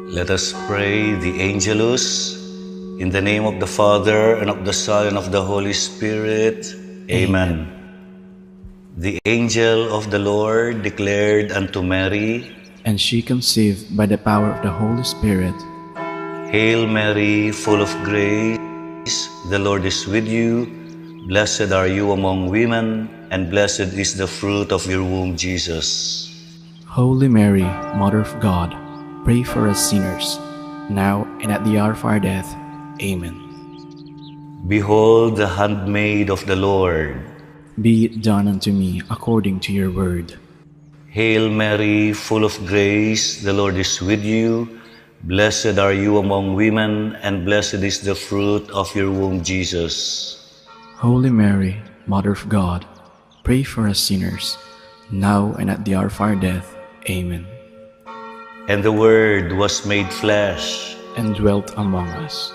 Let us pray the Angelus. In the name of the Father, and of the Son, and of the Holy Spirit. Amen. The angel of the Lord declared unto Mary, And she conceived by the power of the Holy Spirit. Hail Mary, full of grace, the Lord is with you. Blessed are you among women, and blessed is the fruit of your womb, Jesus. Holy Mary, Mother of God, pray for us sinners, now and at the hour of our death. Amen. Behold the handmaid of the Lord. Be it done unto me according to your word. Hail Mary, full of grace, the Lord is with you. Blessed are you among women, and blessed is the fruit of your womb, Jesus. Holy Mary, Mother of God, pray for us sinners, now and at the hour of our death. Amen. And the Word was made flesh. And dwelt among us.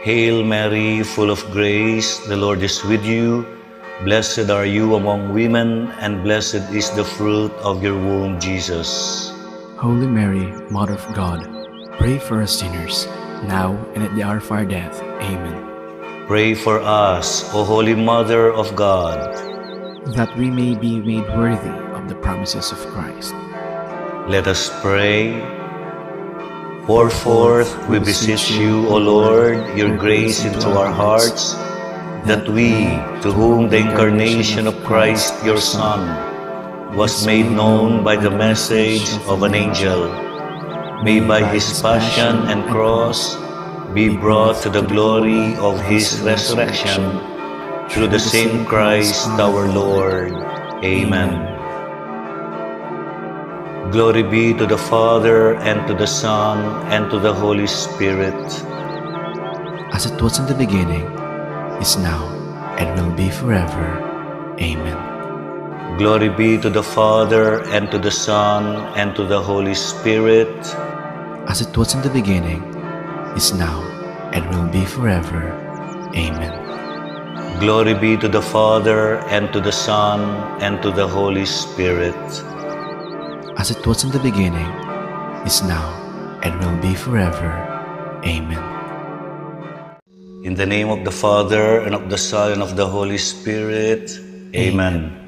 Hail Mary, full of grace, the Lord is with you. Blessed are you among women, and blessed is the fruit of your womb, Jesus. Holy Mary, Mother of God, pray for us sinners, now and at the hour of our death. Amen. Pray for us, O Holy Mother of God, that we may be made worthy of the promises of Christ. Let us pray. Pour forth, we beseech you, O Lord, your grace into our hearts, that we, to whom the incarnation of Christ your Son was made known by the message of an angel, may by his passion and cross be brought to the glory of his resurrection, through the same Christ our Lord. Amen. Glory be to the Father, and to the Son, and to the Holy Spirit. As it was in the beginning, is now, and will be forever. Amen. Glory be to the Father, and to the Son, and to the Holy Spirit. As it was in the beginning, is now, and will be forever. Amen. Glory be to the Father, and to the Son, and to the Holy Spirit. As it was in the beginning, is now, and will be forever. Amen. In the name of the Father, and of the Son, and of the Holy Spirit. Amen.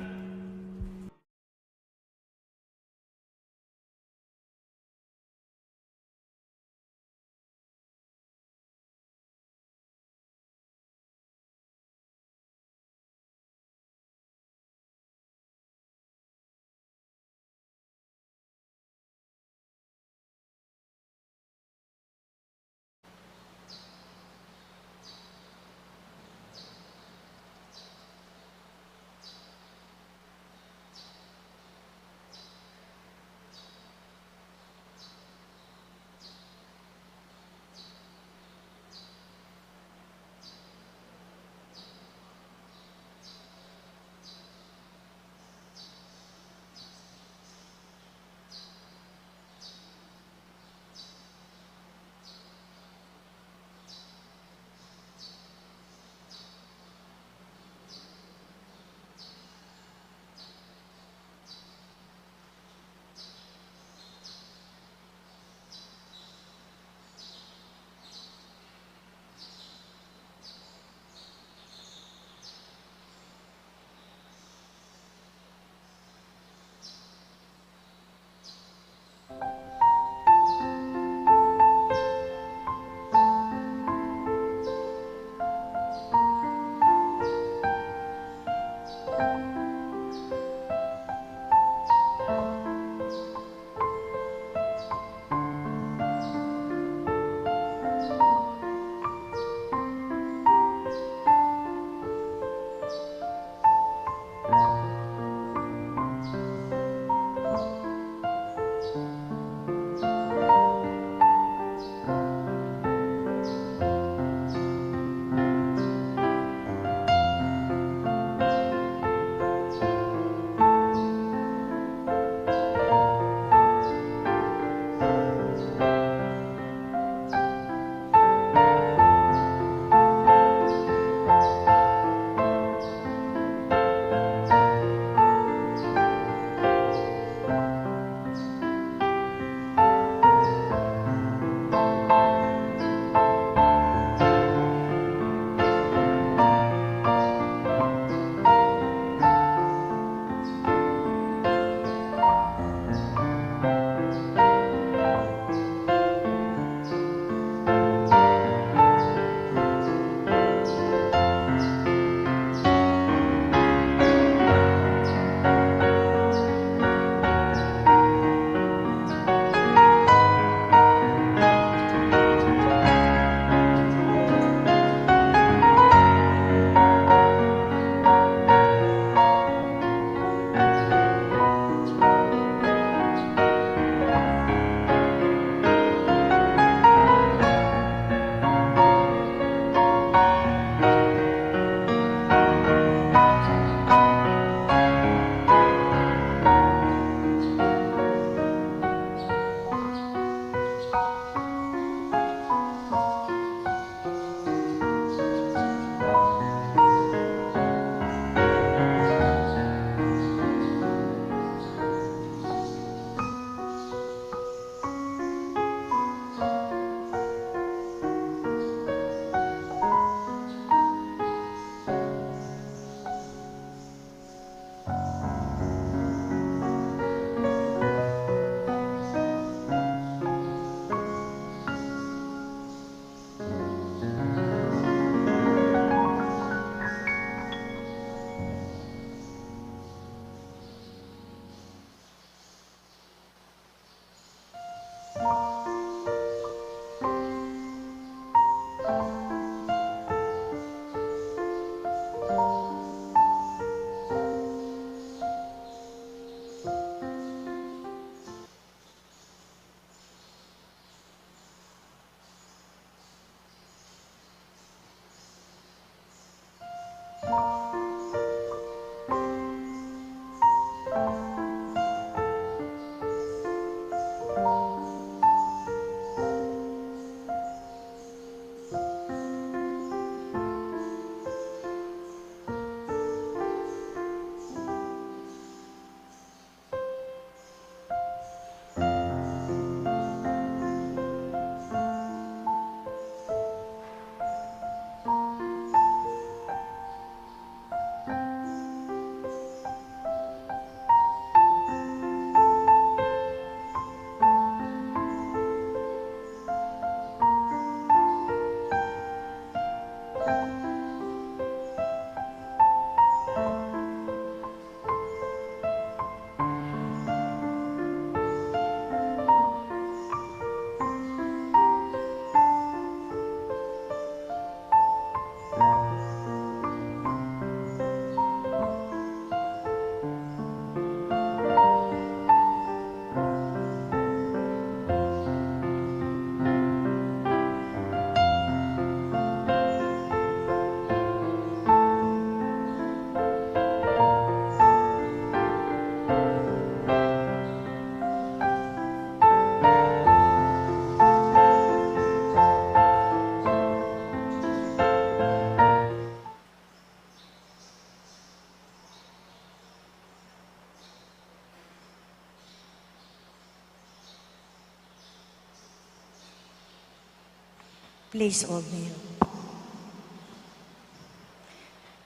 Please all kneel.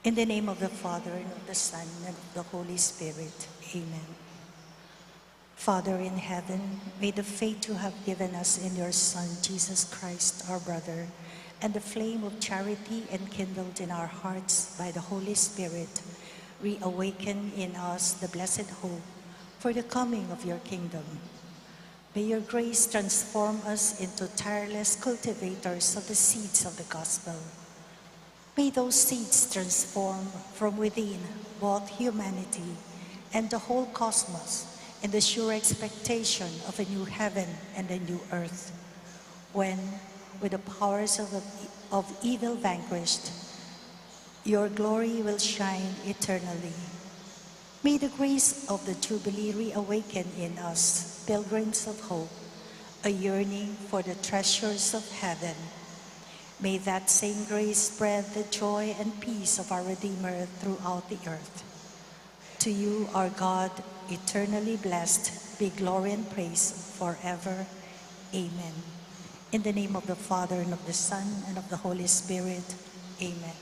In the name of the Father, and of the Son, and of the Holy Spirit. Amen. Father in heaven, may the faith you have given us in your Son, Jesus Christ, our brother, and the flame of charity enkindled in our hearts by the Holy Spirit, reawaken in us the blessed hope for the coming of your kingdom. May your grace transform us into tireless cultivators of the seeds of the gospel. May those seeds transform from within both humanity and the whole cosmos in the sure expectation of a new heaven and a new earth, when, with the powers of evil vanquished, your glory will shine eternally. May the grace of the Jubilee reawaken in us, pilgrims of hope, a yearning for the treasures of heaven. May that same grace spread the joy and peace of our Redeemer throughout the earth. To you, our God, eternally blessed, be glory and praise forever. Amen. In the name of the Father, and of the Son, and of the Holy Spirit. Amen.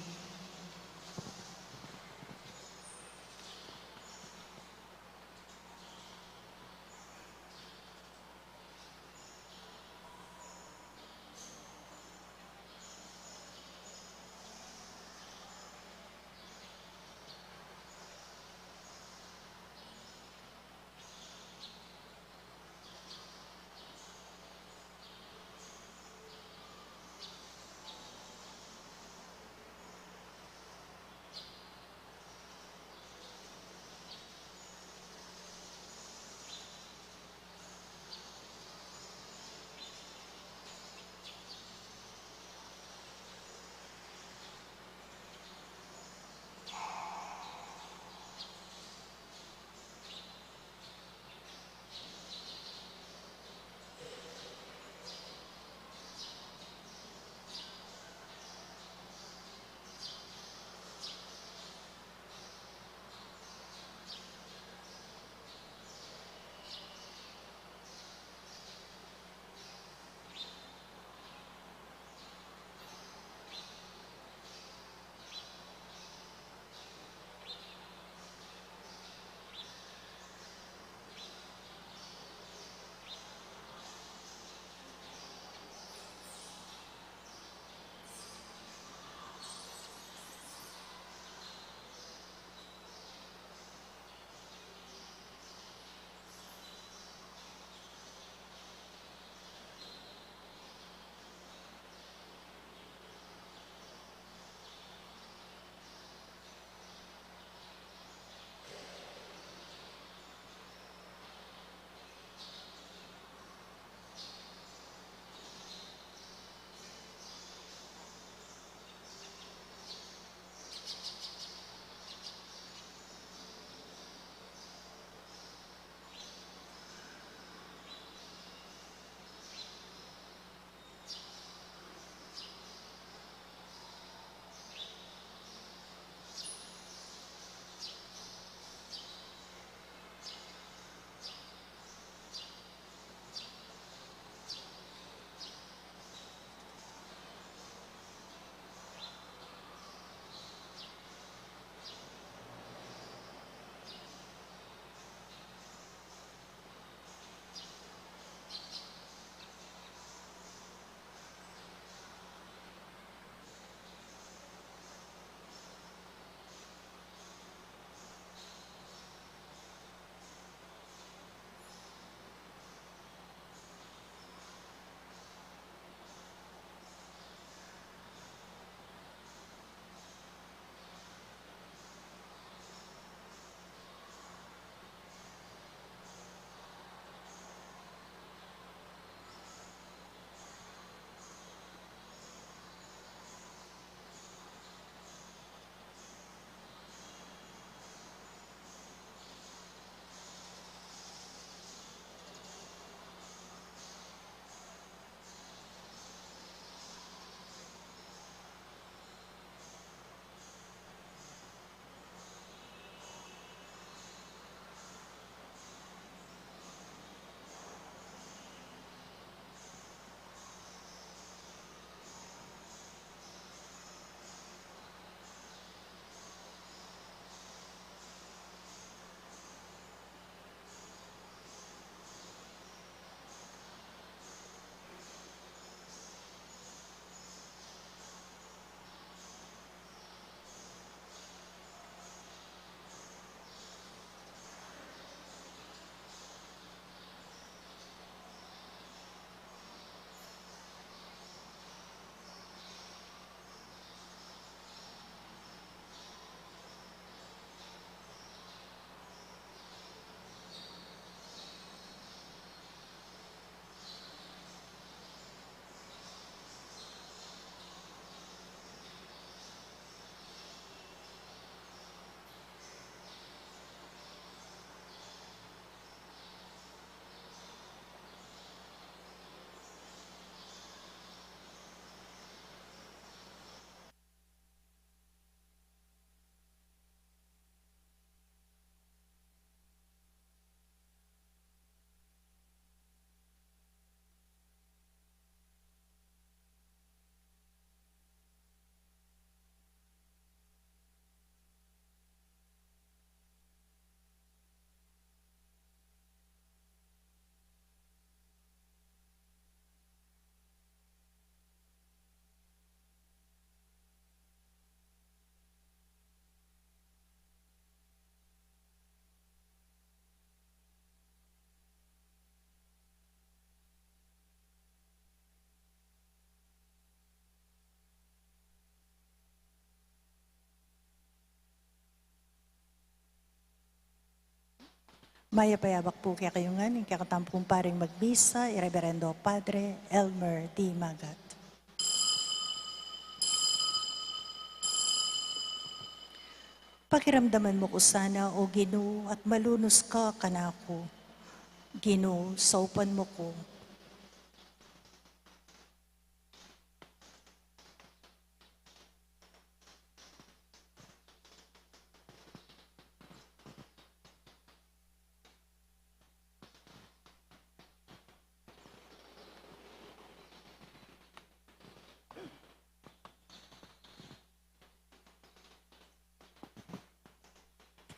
Mayapayabak po kaya kayo nga, ng kakatampong paring magbisa, Reverendo Padre Elmer D. Magat. Pakiramdaman mo ko sana, o Ginoo, at malunos ka kanako. Ginoo, saupan mo ko.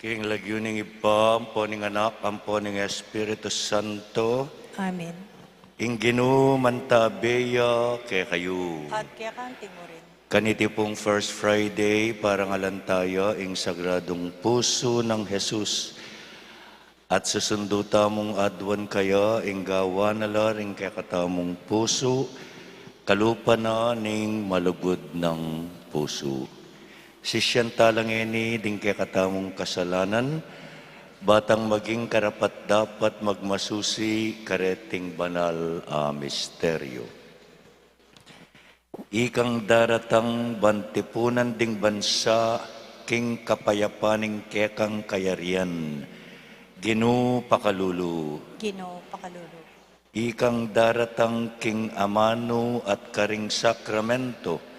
King lagyuning ipa, amponing anak, amponing Espiritu Santo, Amen. Inginu mantabeya kay kayo. At kaya kanting mo rin. Kaniti pong First Friday, parangalan tayo ing sagradong puso ng Jesus. At susundo tamong adwan kaya ing gawa nala ring kakatamong puso, kalupa na ning malugod ng puso. Sisyan talangeni ding kakatamong kasalanan, batang maging karapat dapat magmasusi kareting banal a misteryo. Ikang daratang bantipunan ding bansa, king kapayapaning kekang kayarian, Ginoo pakalulu. Ginoo, pakalulu. Ikang daratang king amano at karing sakramento,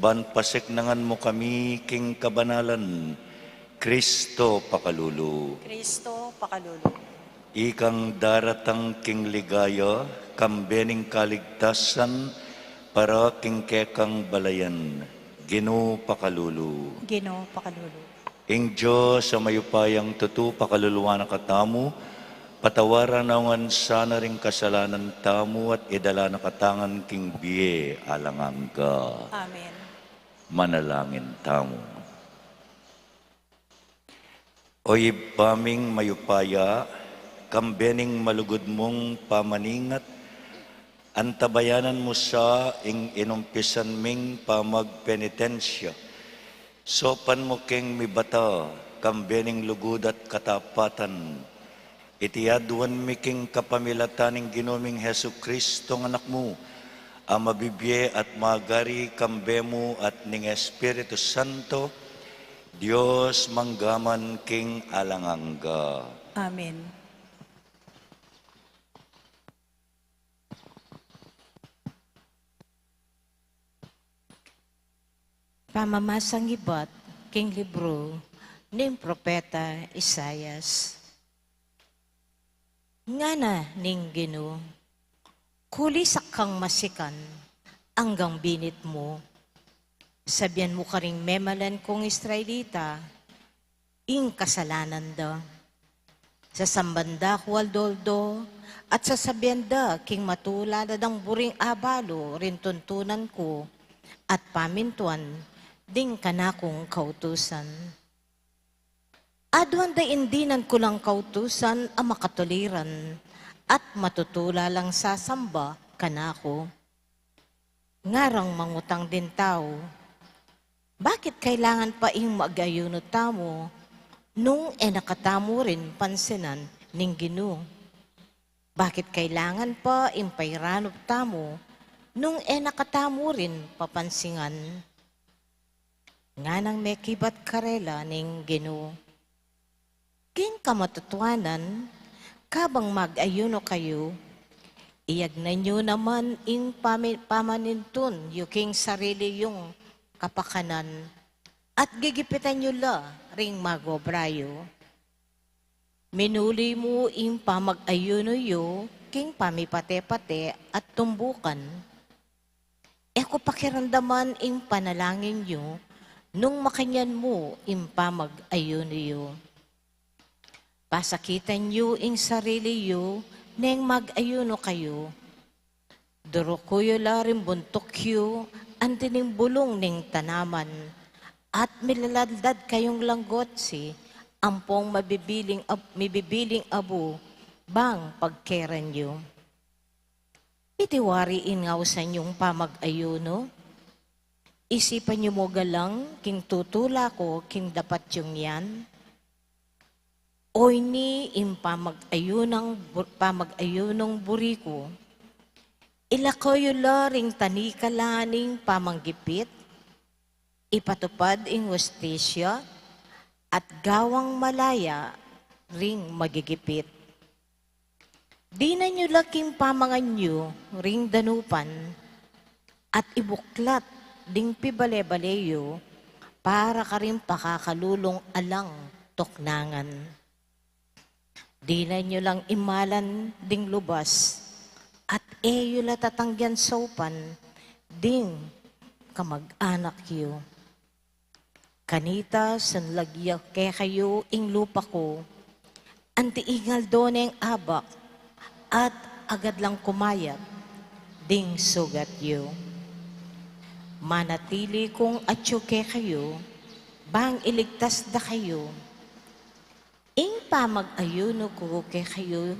ban pasiknangan mo kami king kabanalan, Kristo pakalulu. Kristo, pakalulu. Ikang daratang king ligaya, kambening kaligtasan, para king kekang balayan, Ginoo pakalulu. Ginoo, pakalulu. Ing Diyos sa mayupayang tutu pakaluluwa na katamu, patawaran naungan sana ring kasalanan tamu at idala na katangan king biye alangang ka. Amen. Manalangin tamu. Oy paming mayupaya, kambening malugod mong pamaningat, antabayanan mo sa ing inumpisan ming pamagpenitensya. Sopan mo king mibata, kambening lugod at katapatan. Itiyaduan mi king kapamilataning ginoming Hesu Kristo ng anak mo, ang mabibye at magari kambemo at ning Espiritu Santo, Diyos manggaman king alangangga. Amen. Pamamasang ibat, king libro, ning propeta Isayas. Nga na ning Ginoo, kulisak kang masikan, anggang binit mo. Sabihan mo ka ring memalan kong Israelita, ing kasalanan da. Sa sambanda kualdoldo, at sa sabihan da, king matulala ng buring abalo, rin tuntunan ko, at pamintuan, ding kanakong kautusan. Adwan da indinan ko lang kautusan ang makatuliran at matutula lang sa samba kanako. Ngarang mangutang din tao, bakit kailangan pa ing mag-ayuno tamo nung nakatamo rin pansinan ning Ginoo? Bakit kailangan pa ing pairanop tamo nung nakatamo rin papansingan? Nga nang may kibat karela ning Ginoo. King kamatutuanan, kabang mag-ayuno kayo, iyag na nyo naman ing pamanintun yung sarili yung kapakanan at gigipitan nyo la ring magobrayo. Minuli mo ing pamag-ayuno yo, king pamipate-pate at tumbukan. Eko pakiramdaman ing panalangin nyo, nung makanyan mo ing pamag-ayuno yo. Pasakitan nyo ing sarili yo, neng mag-ayuno kayo. Duro kuyo la rin buntok yo, antining bulong ning tanaman, at milaladad kayong langgotsi, ampong mabibiling abo, bang pagkeran nyo. Itiwariin nga sa inyong pamag-ayuno, isipan nyo mo galang, king tutula ko, king dapat yung yan. Oy ni pamag-ayunong buriko, ilakoy ring tanikalaning pamanggipit, ipatupad ing hustisya, at gawang malaya ring magigipit. Di na nyo laking pamanganyo ring danupan, at ibuklat ding pibale-baleyo, para ka rin pakakalulong alang toknangan. Di na nyo lang imalan ding lubas, at eyo la tatangyan sopan, ding kamag-anak yo. Kanita sanlagya ke kayo ing lupa ko, anti ingal doneng abak, at agad lang kumayat, ding sugat yo. Manatili kong atyo ke kayo, bang iligtas da kayo. Ing pamag-ayuno ko ke kayo,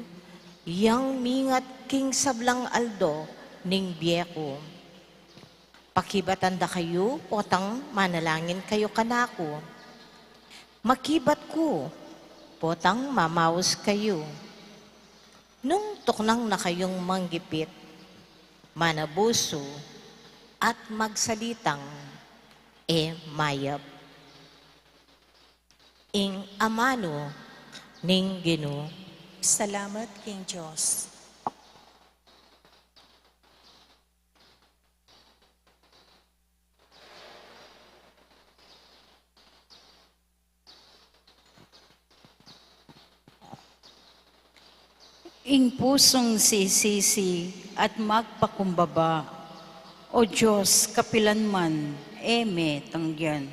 yang mingat king sablang aldo ning biyeko. Pakibatan da kayo, potang manalangin kayo kanako. Makibat ko, potang mamaus kayo. Nung tuknang na kayong manggipit, manabuso, at magsalitang mayap. Ing amano ning Ginoo. Salamat, King Diyos. Ing pusong sisisi at magpakumbaba, O Diyos, kapilanman, tangyan.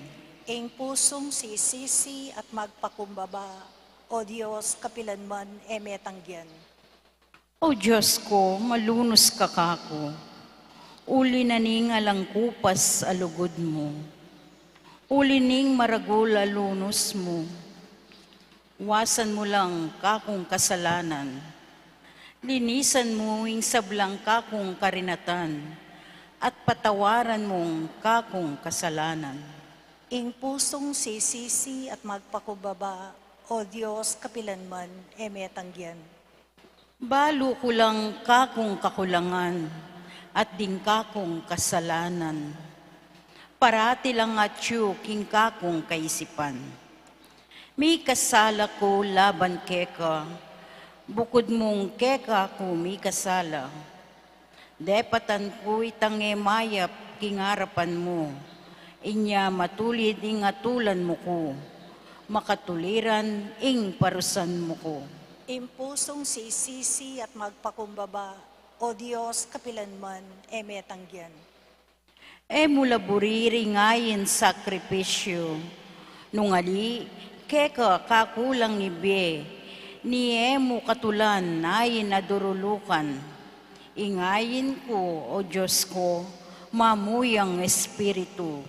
Ing pusong sisisi at magpakumbaba, O Diyos, kapilanman, tangyan. O Diyos ko, malunos ka kako, uli na ning alang kupas alugod mo, uli ning maragul alunos mo, wasan mo lang kakong kasalanan, linisan mo ing sablang kakong karinatan, at patawaran mong kakong kasalanan. Ing pusong sisisi at magpakumbaba, O Diyos, kapilanman, tangyan. Balo ko lang kakong kakulangan at ding kakong kasalanan. Parati lang atyo king kakong kaisipan. May kasala ko laban keka, bukod mong keka ko may kasala. Depatan ko itang mayap king harapan mo, inya matulid ing atulan mo ko, makatuliran ing parusan mo ko. Impusong sisisi at magpakumbaba, O Diyos, kapilanman, tangyan. Mula buriringayin sakripisyo, nungali, keka kakulang ibe, ni emo katulan ayin nadurulukan. Ingayin ko, O Diyos ko, mamuyang espiritu.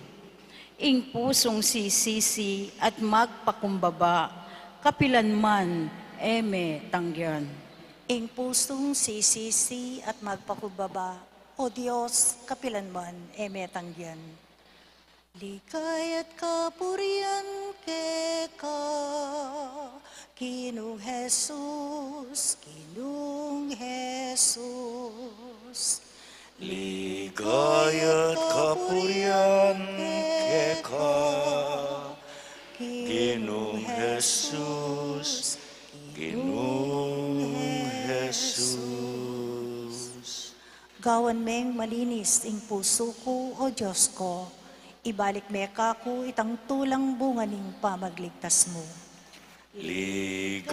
Ing pusong sisisi at magpakumbaba, kapilanman, tangyan. Ing pusong sisisi at magpakumbaba, O Diyos, kapilanman, tangyan. Likay at kapurian keka, Kinong Jesus, Kinong Jesus. Ligaya't kapurian keka, Ginoong Jesus, Ginoong Jesus. Gawan meng malinis ing puso ko, O Diyos ko, ibalik me kako itang tulang bunga ning pamagligtas mo. Ligaya't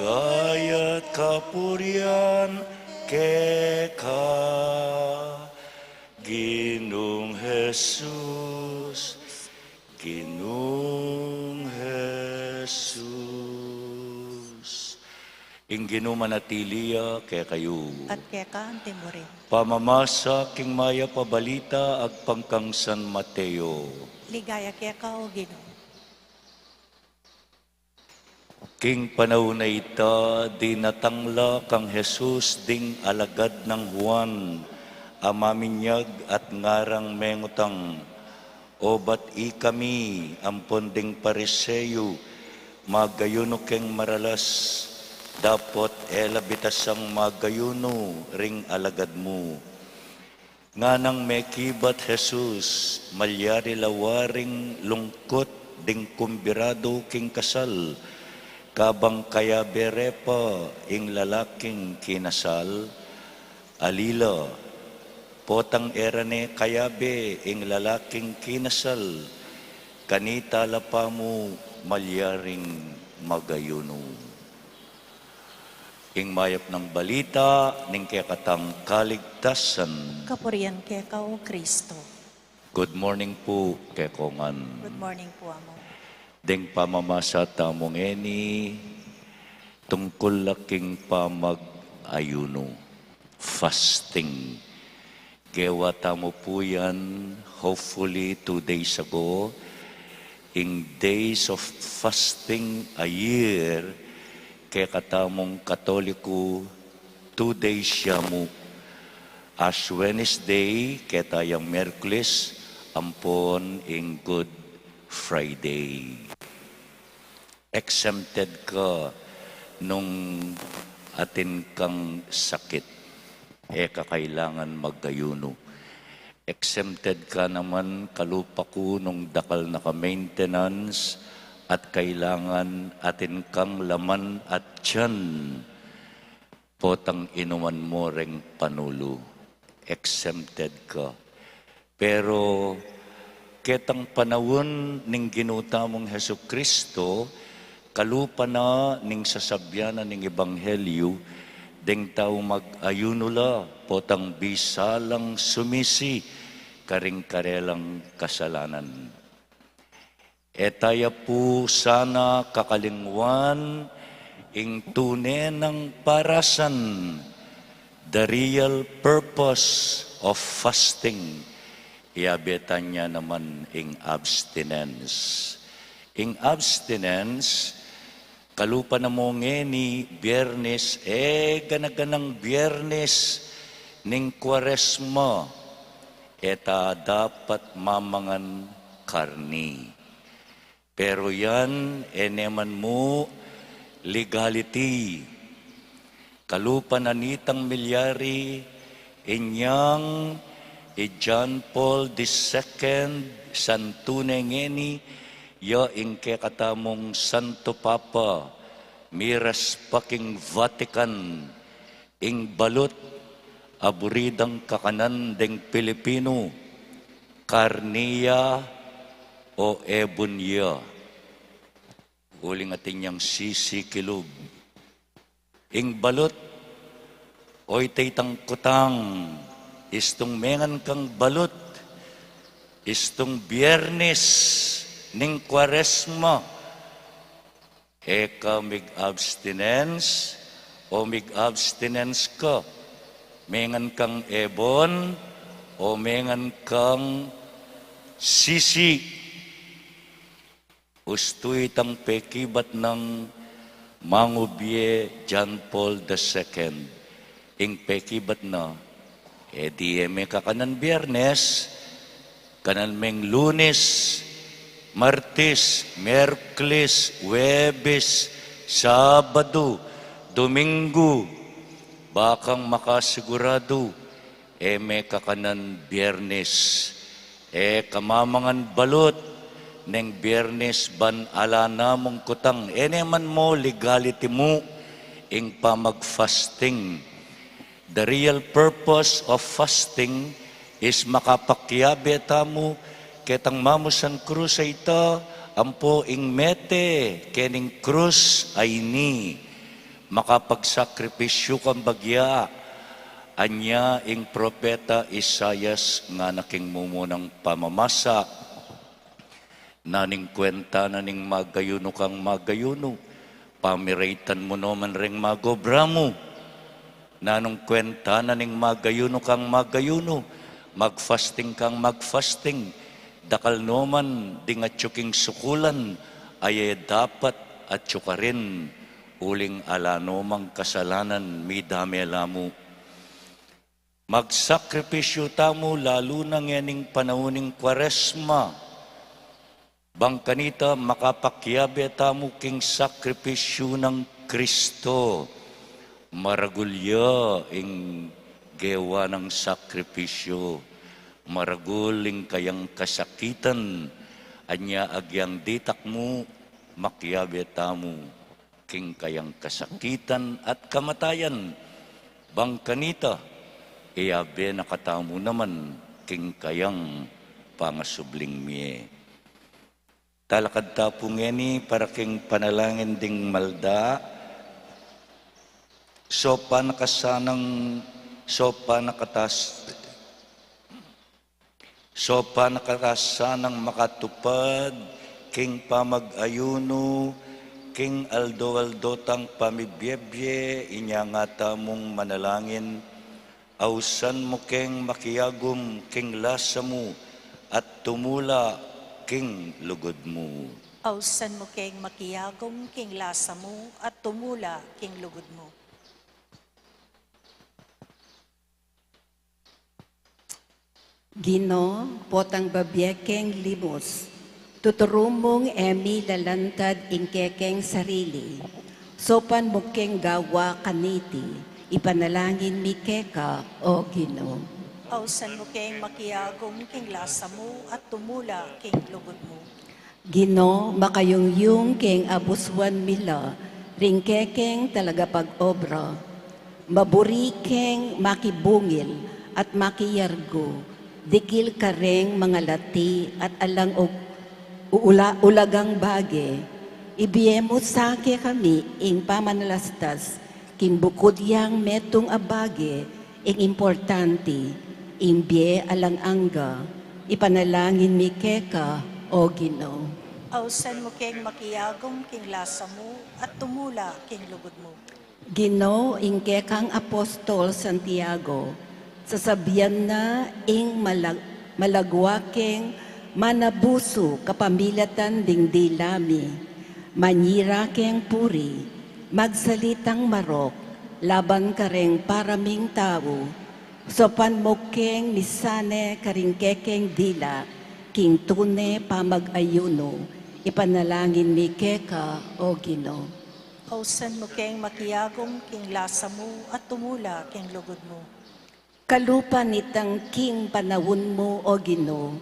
kapurian keka, Ginoong Jesus, Ginoong Jesus. Ing Ginoo manatiliya kay kayo. At keka ang timurin. Pamamasa king maya pabalita ag pangkang San Mateo. Ligaya keka, O Ginoo. King panahon na ita, di natangla kang Jesus ding alagad ng Juan, amaminyag at ngarang mengutang, o ba't kami ampon ding pariseyo, magayuno keng maralas, dapot elabitas ang magayuno ring alagad mo. Nga nang may kibat Jesus, malyari lawaring lungkot ding kumbirado king kasal, kabang kaya berepa ing lalaking kinasal, alila, potang erane kayabe ing lalaking kinasal, kanita lapa mo malyaring magayuno. Ing mayap ng balita, ning kekatang kaligtasan. Kapurian kay ka, O Kristo. Good morning po, kekongan. Good morning po, Amo. Ding pamamasa tamong eni, tungkol laking pamag-ayuno, fasting. Gewa tamo po yan, hopefully 2 days ago, in days of fasting a year, kaya katamong Katoliko, 2 days siya mo. As Wednesday, kaya tayang Merkulis, ampon in Good Friday. Exempted ka nung atin kang sakit, kakailangan magayuno. Exempted ka naman kalupa ko nung dakal na ka-maintenance, at kailangan atin kang laman at tiyan, potang inuman mo ring panulo. Exempted ka. Pero ketang panawon ning ginuta mong Hesu Kristo, kalupa na ning sasabyanan ning Ebanghelyo, ding tao mag-ayuno la, potang bisalang sumisi, karing karelang kasalanan. Etaya po sana kakalingwan ing tunay ng parasan, the real purpose of fasting. Iabetan niya naman ing abstinence. Ing abstinence, kalupa na mo ngeni, Biyernes, ganaganang Biyernes, ning Kwaresma, eta dapat mamangan karni. Pero yan, eneman mo, legality. Kalupa na nitang milyari, inyang John Paul II, santunay ngeni, ya ingke katamong Santo Papa, miras paking Vatican, ing balot, aburidang kakanan deng Pilipino, karniya o ebunya, uling atin yang sisikilog. Ing balot, oy taytang kutang, istong mengan kang balot, istong Biyernes, ning Kwaresma, eka mig-abstinence, o mig-abstinence ka, mengan kang ebon, o mengan kang sisi. Ustoy tang pekibat ng Mangubye John Paul II. Ing pekibat na, di eme kakanan Biyernes, kanan meng Lunes, Martes, Merkulis, Huwebes, Sabado, Domingo, bakang makasigurado, eme kakanan Biyernes, kamamangan balot, neng Biyernes ban ala namong kutang, eneman mo legality mo ing pamag-fasting. The real purpose of fasting is makapakyabe tamo ketang mamusan krus ay ita, ampo ing mete kening krus ay ni makapagsakripisyo kang bagya. Anya ing propeta Isayas nga naking mumunang pamamasa, naning kwenta naning magayuno kang magayuno, pamiraitan mo naman ring magobra mo. Nanong kwenta naning magayuno kang magayuno, magfasting kang magfasting, dakal naman ding atsuking sukulan, ay dapat atsukarin, uling ala nomang kasalanan, midami alamu. Magsakripisyo tamo lalo na nganing panahuning Kwaresma, Bangkanita makapakyabe tamo king sakripisyo ng Kristo. Maragulya ing gewa ng sakripisyo. Maraguling kayang kasakitan. Anya agyang ditak mo, makyabe tamo king kayang kasakitan at kamatayan. Bangkanita, iabe nakatamo naman king kayang pangasubling miye. Talakad tapo ngeni para king panalangin ding malda. Sopa nakatasanang makatupad king pamag-ayuno king aldo-aldotang pamibyebye inya nga tamong manalangin. Ausan mo king makiyagom king lasa mo at tumula king lugod mo. Ausan mo keng makiyagom king lasa mo at tumula king lugod mo. Gino, potang babyekeng limos, tuturumong emi lalantad ingkekeng sarili, sopan mukeng gawa kaniti, ipanalangin mi keka, o Gino. Ausan mo keng makiyagom king lasa mo at tumula king lugod mo. Gino, makayungyung keng abuswan mila, ringkekeng talaga pag-obra, maburi keng makibungil at makiyargo, dikil kareng mga lati at alang ulagang bage, ibiyemo sake kami ing pamanalastas, kimbukod yang metong abage, ing importante, imbye alang angga, ipanalangin mi keka, o Gino. Ausan mo keng makiyagom king lasa mo at tumula king lugod mo. Gino, ing kekang Apostol Santiago, sasabihan na ing malagwaking manabuso kapamilatan ding dilami, manyira keng puri, magsalitang marok, laban kareng paraming tao, sopan mo keng misane karingkekeng dila, king tune pamag-ayuno, ipanalangin mi keka, o Gino. Ausan mo keng makiyagom king lasa mo at tumula king lugod mo. Kalupa nitang king panawon mo, o Gino,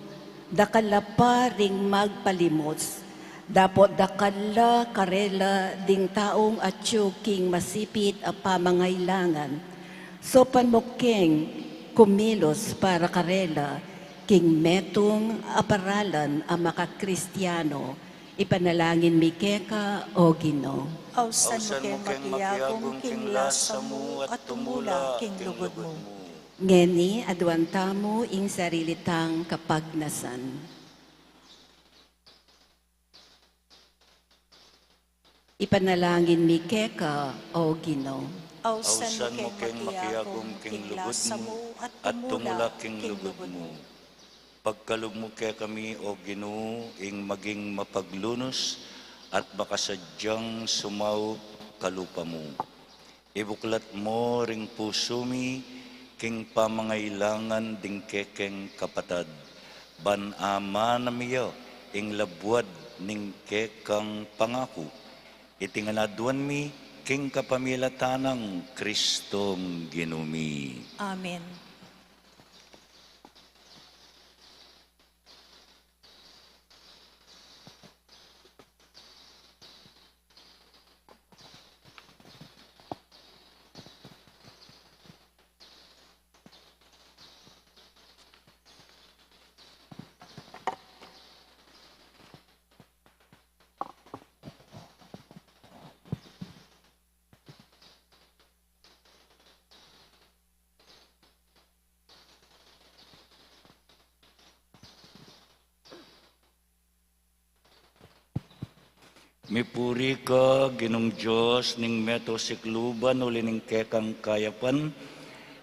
dakala pa ring magpalimos, dapot dakala karela ding taong atyo king masipit a pamangailangan, sopan mo king kumilos para karela, king metong aparalan ang makakristyano, ipanalangin mi keka, o Gino. Ausan mo keng makiyagom king lasa mo at tumula king lugod mo. Ngeni adwanta mo ing sarilitang kapagnasan. Ipanalangin mi keka, o Gino. Ausan mo keng makiyagom king lasa mo at tumula king lugod mo. Pagkalog mo kaya kami, o Ginoo, ing maging mapaglunos at makasadyang sumaw kalupa mo. Ibuklat mo ring puso mi, king pamangailangan ding kekeng kapatad. Ban-ama na miyo, ing labwad ning kekang pangako. Itingaladuan mi, king kapamilatanang Kristong Ginumi. Amen. Mipuri ka, Ginong Diyos, ning meto sikluban uli ning kekang kayapan,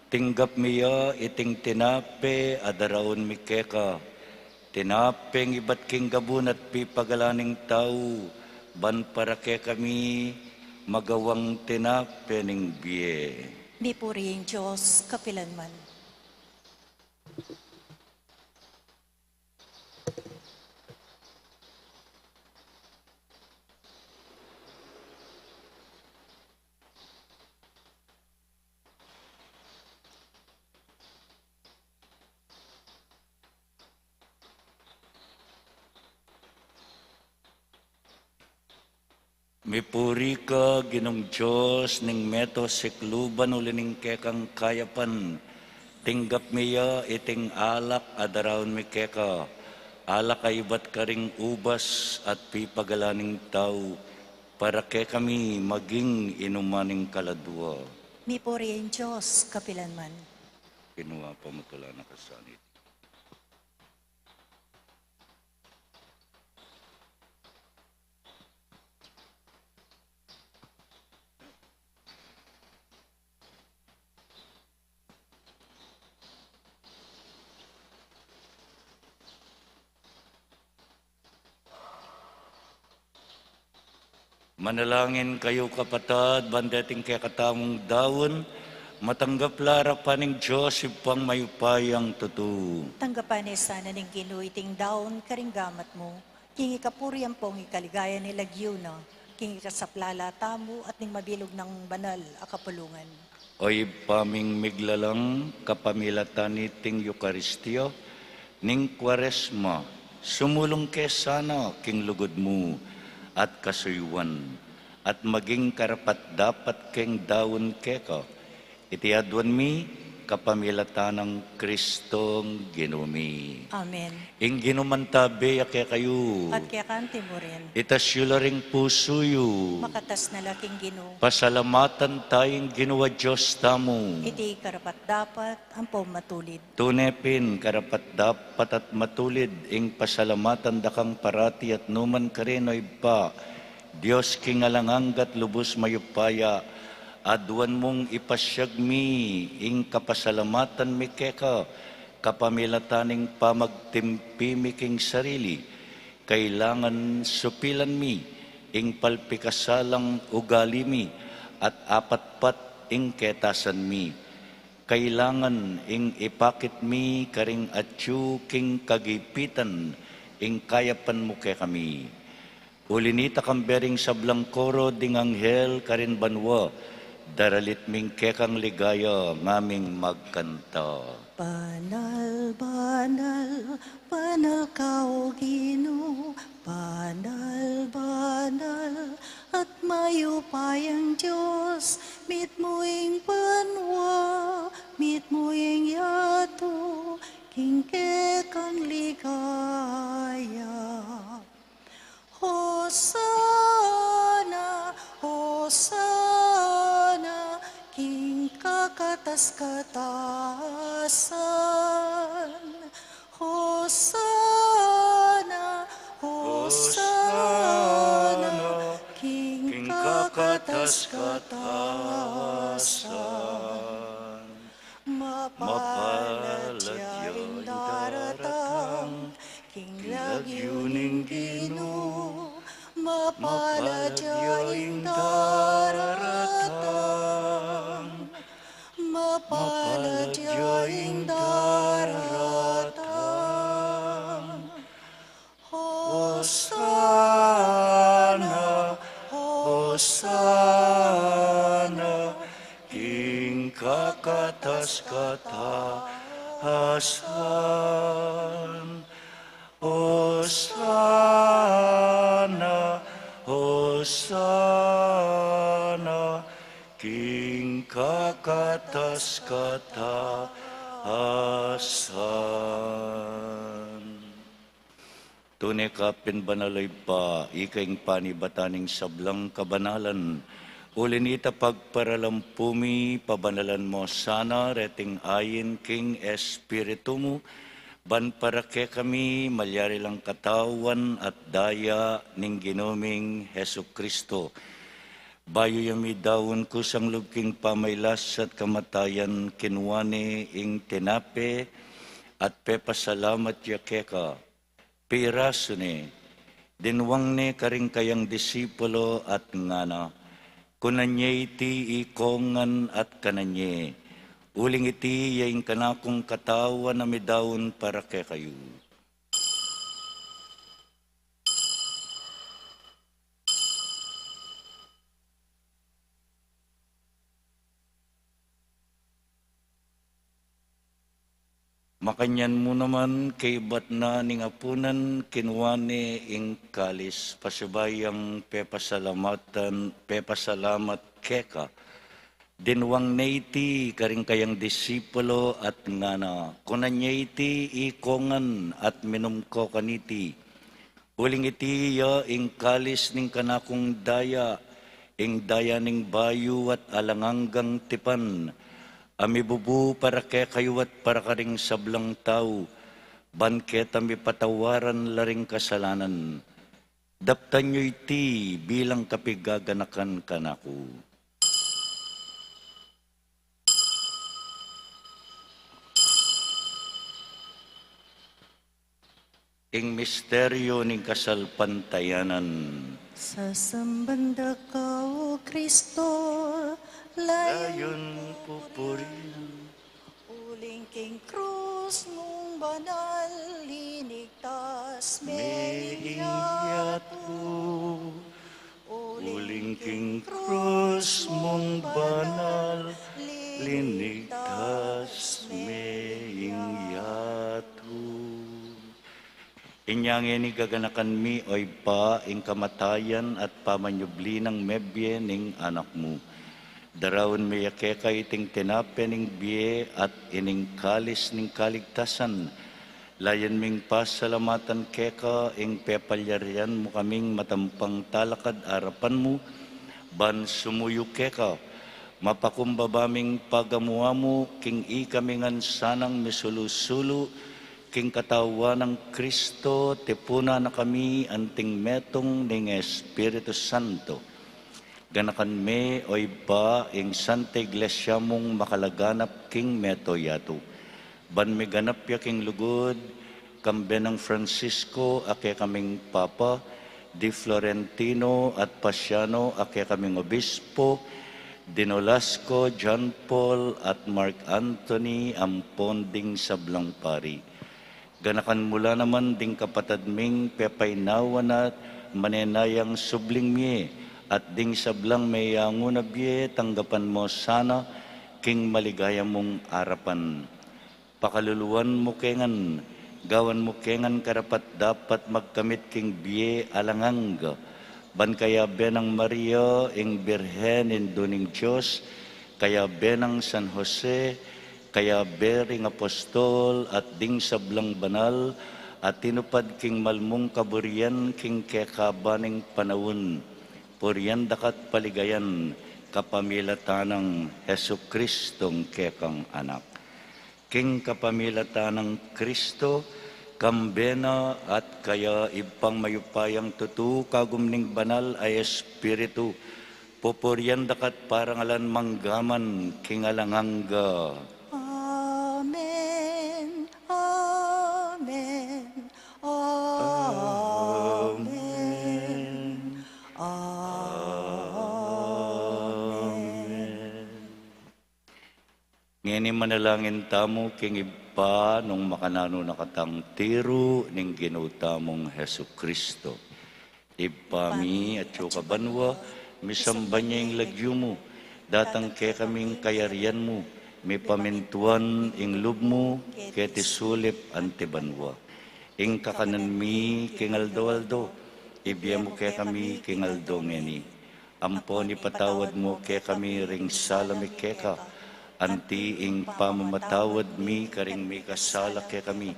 tinggap miya iting tinape adaraon mi keka. Tinapeng ibat king gabun at pipagalaning tao, ban para ke kami magawang tinape ning biye. Mipuriing Diyos, kapilanman. Mipuri ka, Ginong Diyos, ning meto sikluban ulining kekang kayapan. Tinggap miya iting alak adaraon mi keka. Alak ay iba't karing ubas at pipagalaning tao. Para ke kami maging inumaning kaladwa. Mipuri ang Diyos, kapilanman. Kinuha pa mo tula na kasanit. Manalangin kayo kapatad, bandating kaya katamong daon, matanggap lara paning Diyos ipang mayupayang tutu. Tanggapan ni sana ning ginuiting daon karinggamat mo. Kingi kapurian pong ikaligaya ni Lagyuna. Kingi kasaplala tamo at ning mabilog ng banal akapulungan. Oy paming miglalang kapamilatan niting Eukaristyo, ning Kwaresma, sumulong ke sana king lugod mo at kasuyuan, at maging karapat dapat keng daon keka, itiadwan mi kapamilatan ng Kristong ginumi. Amen. Ing ginumantabi ake kayo, At kaya kanti mo rin, itasyo ring pusuyo, makatas na laking gino. pasalamatan tayong ginawa Diyos tamo. Iti karapat dapat ang matulid. Tunepin, karapat dapat at matulid, ing pasalamatan dakang parati at numan karenoy pa, Diyos kingalanganggat lubos mayupaya, aduan mong ipasyag mi, ing kapasalamatan mi keka, kapamilataning pamagtimpi mi king sarili, kailangan supilan mi, ing palpikasalang ugali mi, at apatpat ing ketasan mi. Kailangan ing ipakit mi karing atyu king kagipitan, ing kayapan mo ke kami. Ulinita kambering sablang koro ding anghel karin banwa, daralit ming kekang ligaya ngaming magkanta. Banal, banal, banal ka o Ginoo, banal, banal, at mayupayang Diyos, mit mo ing banwa, mit mo ing yato, kingke kang ligaya. Hosana, Hosana, king kakatas-katasan. Hosana, Hosana, king kakatas-katasan. Mapalad yaing daratang, king lagyuning Ginoo. Mapalad yaing daratang, mapalad yaing daratang. Hosana, Hosana, king kakatas-katasan. Hosana, Hosana, king kakatas-katasan. Tunay ka pinbanaloy pa, ikaing panibataning sablang kabanalan. Ulinita pagparalampumi, pabanalan mo sana, reting ayin king espiritu mo, ban para ke kami, malyari lang katawan at daya ning ginuming Hesu Kristo. Bayo yami daon ko sang lugking pamaylas at kamatayan kinwane ing tinape at pepasalamat ya keka. Piraso ni, dinwang ni karing kayang disipulo at ngana, kunanye iti ikongan at kananye, uling iti yaing kanakong katawan na midawon para kay kayo. Makanyan mo naman kay bat na ning apunan kinwane ing kalis pasibayang pepasalamat keka dinwang naiti karing kayang disipulo at ngana kunanya iti ikongan at minumko kaniti uling iti ya ing kalis ning kanakong daya ing daya ning bayu at alanganggang tipan ami bubu para kaya kayo at para karing sablang tao, banket ami patawaran laring kasalanan. Daptan nyo iti bilang kapigaganakan kanako. Ing misteryo ning kasalpantayanan. Sa sambanda ka, O Kristo, Layon pupurihan. uling king krus mong banal, linigtas Meiyat po, uling king krus mong banal, linigtas meiyat po. Inyang ini gaganakan mi oy pa ing kamatayan at pamanyubli ng mebye ning anak mo. Darawon mi yakeka iting tinape ning biye at ining kalis ning kaligtasan. Layan ming pasalamatan keka ing pepalyarian mo kaming matampang talakad arapan mo. Ban sumuyo keka, mapakumbabaming pagamuha mo king ikamingan sanang misulu-sulu king katawa ng Kristo, tipuna na kami anting metong ning Espiritu Santo. Ganakan me oy ba ing Santa Iglesia mong makalaganap king meto yato. Ban me ganap ya king lugod, kambe ng Francisco, ake kaming Papa, Di Florentino at Pasiano, ake kaming Obispo, Dinolasco, John Paul at Mark Anthony, ang ponding sablang pari. Ganakan mula naman ding kapatad ming pepaynawan at manenayang subling miye, at ding sablang may yango na biye, tanggapan mo sana, king maligaya mong arapan. Pakaluluan mo kengan, gawan mo kengan karapat dapat magkamit king biye alanganga. Ban kaya benang Maria, ing Birhen induning Diyos, kaya benang San Jose, kaya bering apostol, at ding sablang banal, at tinupad king malmong kaburian, king kekabaning panawon. Puriyan dakat paligayan, kapamilatanang Hesu Kristong kekang anak. King kapamilatanang Kristo, kambena at kaya ibang mayupayang tutu, kagumning banal ay Espiritu. Pupuriyan dakat parangalan manggaman, king alanganga. Amen, Amen, Amen, Amen. Ngini manalangin tamo king iba nung makanano nakatang tiro ning ginutamong Hesu Kristo. Ipami at banwa, misamba niya yung lagyo mo, datang ke kaming kayarian mo, may pamintuan ing lub mo, ke tisulip antibanwa. Ing kakanan mi kingaldo-aldo, ibiya mo ke kami kingaldo ngeni. Ampo ni patawad mo ke kami ring salami keka, anti ing pamamatawad mi karing mi kasala ke kami.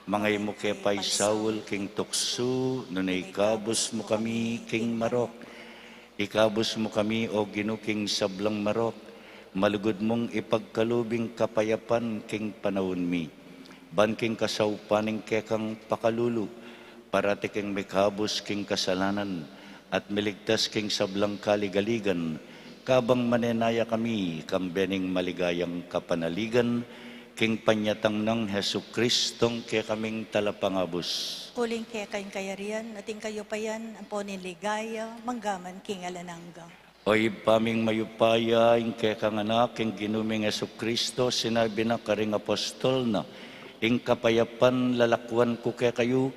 Mangay mo ke paisawol king tukso, nunay ikabos mo kami king marok. Ikabos mo kami o ginuking sablang marok, malugod mong ipagkalubing kapayapan king panahon mi. Ban king kasaupaning kekang pakalulu, parati king mikabos king kasalanan, at miligtas king sablang kaligaligan, kabang manenaya kami, kambening maligayang kapanaligan, king panyatang ng Hesu Kristong ke kaming talapangabos. Uling kaya kayong kayarian, ating kayo pa yan, ang po niligaya, manggaman king alanangga. Oy paming mayupaya, ing kekang anak, ing ginuming Hesu Kristo, sinabi na karing apostol na, ing kapayapan lalakwan ko kaya kayo,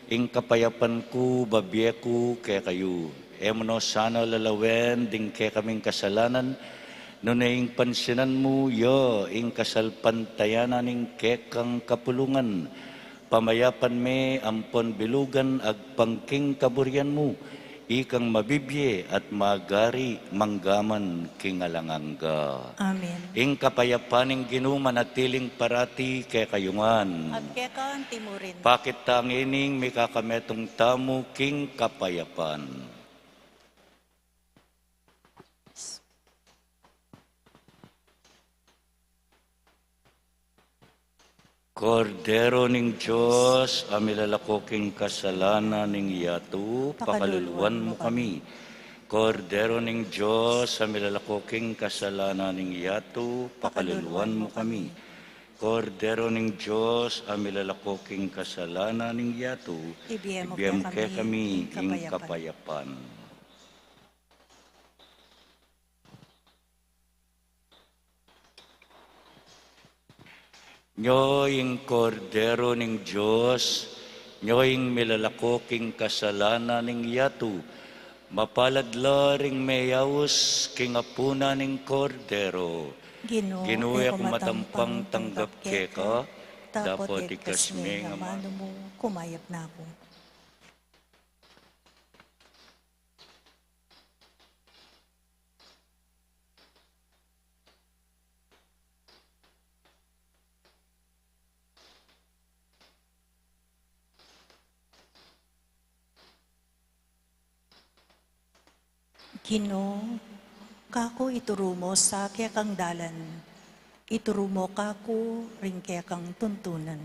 ing kapayapan ko babye ko kaya kayo. Emono sana lalawen ding kaya kaming kasalanan, Nunaing pansinan mo, yo, ing kasalpantayanan ing kekang kapulungan. Pamayapan me, ampon bilugan, agpangking kaburian mo. Ikang mabibye at magari manggaman kingalangangga. Amen. Ing kapayapaning ginuman at tiling parati kay kayungan. At kekan timurin. Bakit tangining may kakametong tamo king kapayapan. Kordero ning Diyos, amilalako king kasalanan ning yato, pakaluluan mo kami. Kordero ning Diyos, amilalako king kasalanan ning yato, pakaluluan mo kami. Kordero ning Diyos, amilalako king kasalanan ning yato, Ibiyem mo kay kami ing ing kapayapan. Nyoing kordero ning Diyos, nyoing milalako king kasalanan ning yato, mapaladla ring mayawos king apuna ning kordero. Ginuya ko matampang tanggap keka, dapat ikas me nga mano mo, kumayap na ako. Ginoo, kako ituro mo sa kekang dalan. Ituro mo kako ring kekang tuntunan.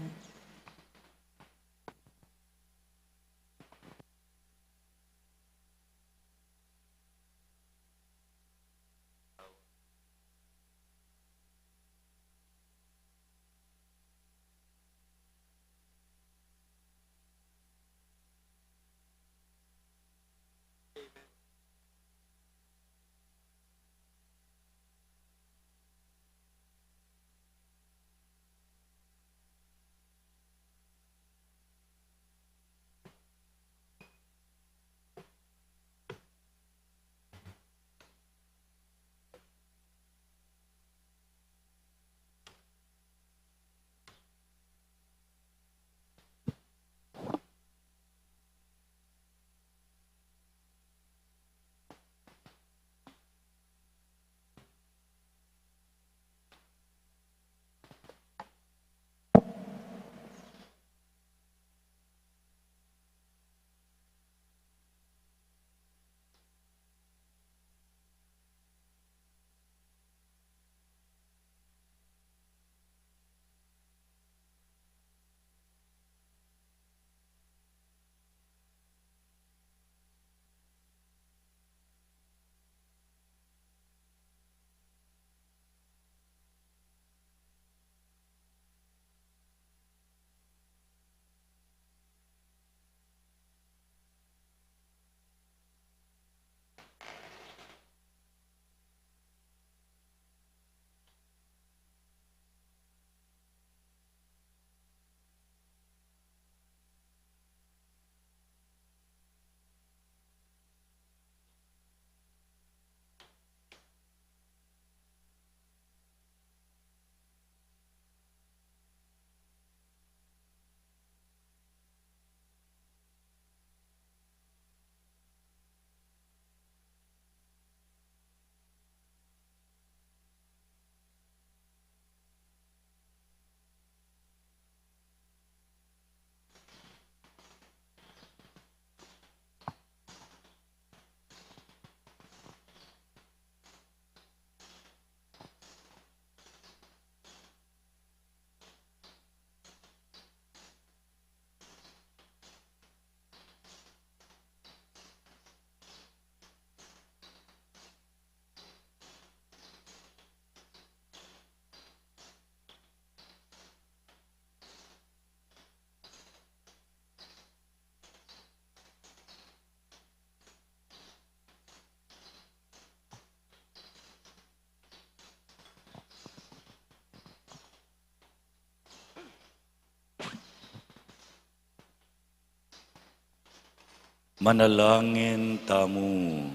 Manalangin tamu.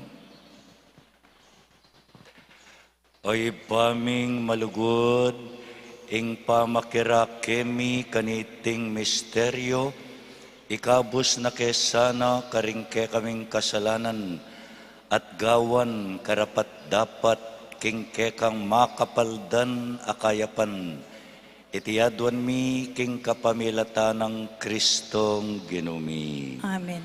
Oy paming malugod, ing pamakira kemi kaniting misteryo, ikabus na kesana karingke kaming kasalanan, at gawan karapat dapat king kekang makapaldan akayapan, itiadwan mi king kapamilatan ng Kristong ginumi. Amen.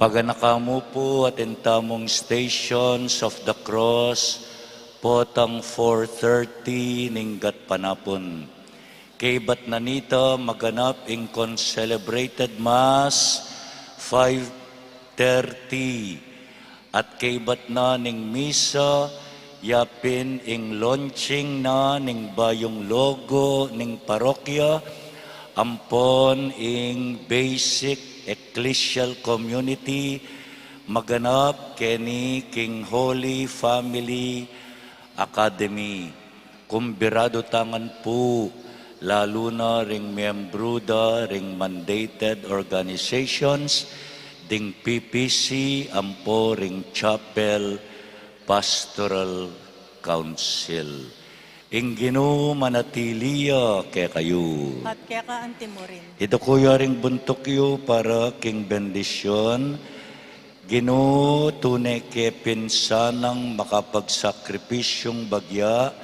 Paganakamu po at entamong Stations of the Cross, potang 4:30 ninggat panapon. Kay ba't nanita maganap in concelebrated Mass 5:30 at kay ba't na ning misa yapin ing launching na ning bayong logo ning parokya ampon ing basic ecclesial community maganap keni king Holy Family Academy. Kumbirado tangan po, lalo na ring miyembro da ring mandated organizations, ding PPC, ampo ring Chapel Pastoral Council. Ingino manatiliya kaya kayo. At kaya ka antimo rin. Ito kuya ring buntok yo para king bendisyon. Ginoo tunay ke pinsanang makapagsakripisyong bagya,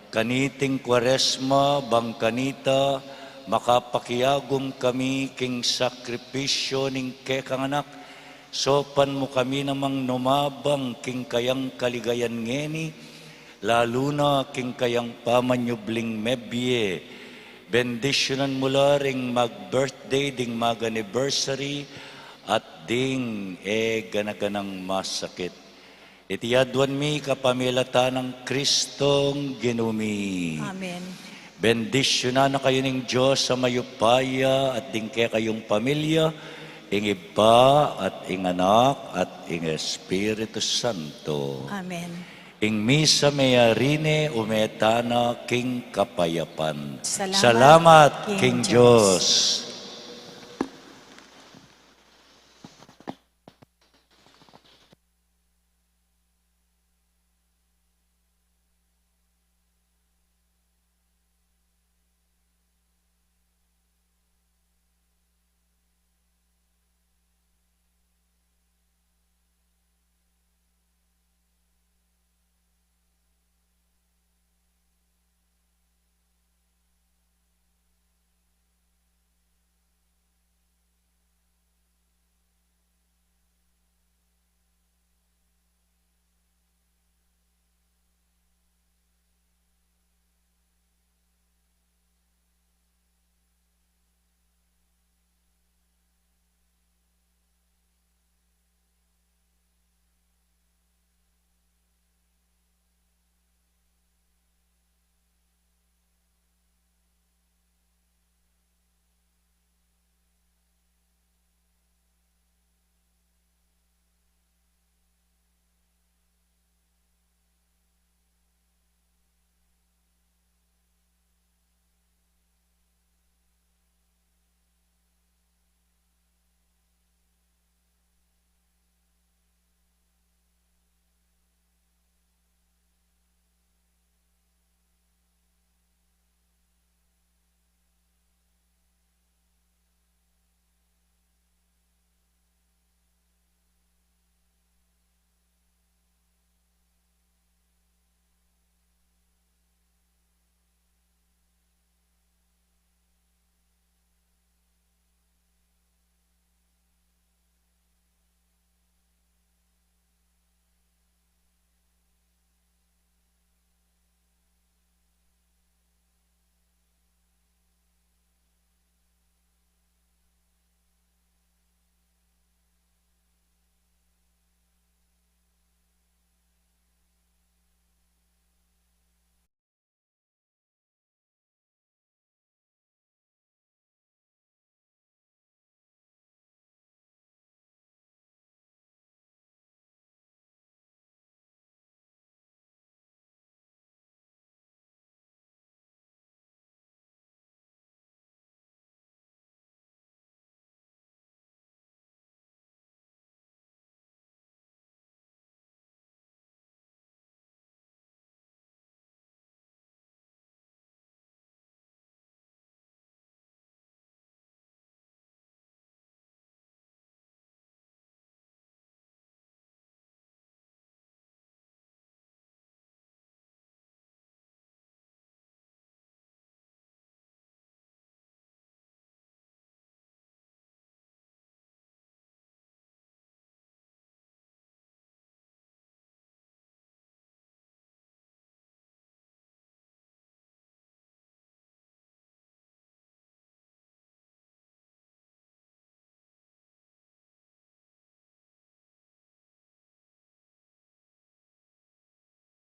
kaniting Kwaresma bang kanita, makapakiyagom kami king sakripisyo ning kekang anak, sopan mo kami namang numabang king kayang kaligayan ngeni, lalo na king kayang pamanyubling mebye, bendisyonan mula ring mag-birthday ding mag-anniversary, at ding ganaganang masakit. Itiyadwan mi kapamilata ng Kristong ginumi. Amen. Bendisyonan na kayo ng Diyos sa mayupaya at ding kaya kayong pamilya, ing Iba at ing Anak at ing Espiritu Santo. Amen. Ing misa mayarine umetana king kapayapan. Salamat, Salamat King King Diyos. Diyos.